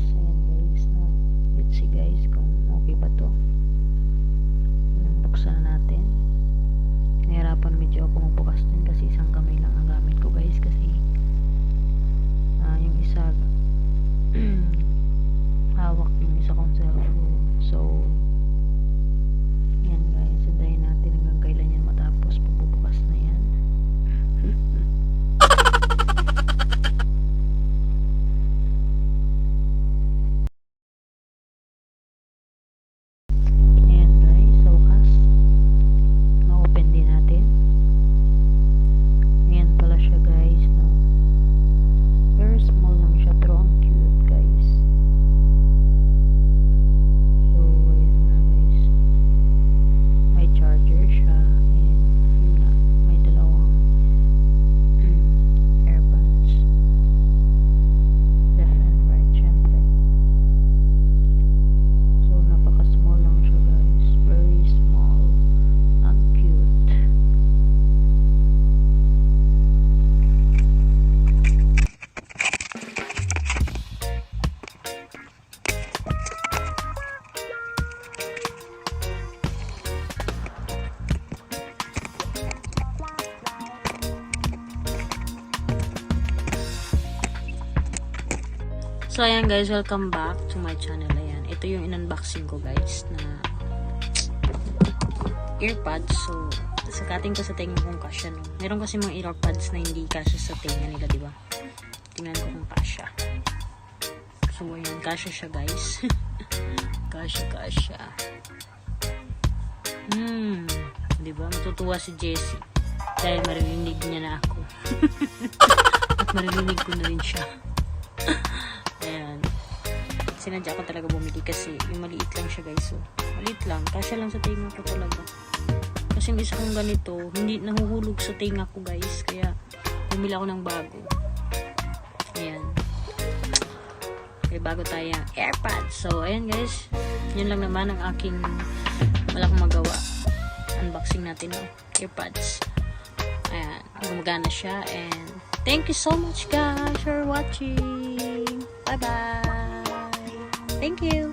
Ayan guys, no? Let's see guys kung okay ba to. Buksan na natin. Nahirapan medyo ako magbukas din kasi isang kamay lang ang gamit ko guys, kasi yung isa hawak yung isa kong cellphone. So yan guys, hintayin natin hanggang kailan yan matapos. Pagbubukas na yan. Ayan guys, sa wakas ma-open din natin. Ayan pala siya guys, no? Very small lang siya pero ang cute guys. So ayan na guys, may charger siya and yun nga, may dalawang earbuds, left and right syempre. So napaka small lang siya guys, very small, ang cute. So ayan guys, welcome back to my channel. Ayan, ito yung in-unboxing ko guys na earpods. So sakating ko sa tenga kung kasya, no? Meron kasi mga earpods na hindi kasya sa tenga nila, diba? Tingnan ko kung kasya. So ayan, kasya siya guys. kasya. Diba? Matutuwa si Jessie dahil maririnig niya na ako. At maririnig ko na rin siya. Ayan. Sinadya ko talaga bumili kasi yung maliit lang siya guys. So, maliit lang. Kasya lang sa tenga ko talaga. Kasi yung isa kong ganito, hindi nahuhulog sa tenga ko guys. Kaya, bumili ako ng bago. Ayan. Kaya bago tayo AirPods. So, ayan guys. Yun lang naman ang aking wala akong magawa. Unboxing natin ng AirPods. Ayan. Gumagana siya. And thank you so much guys for watching. Bye-bye. Thank you.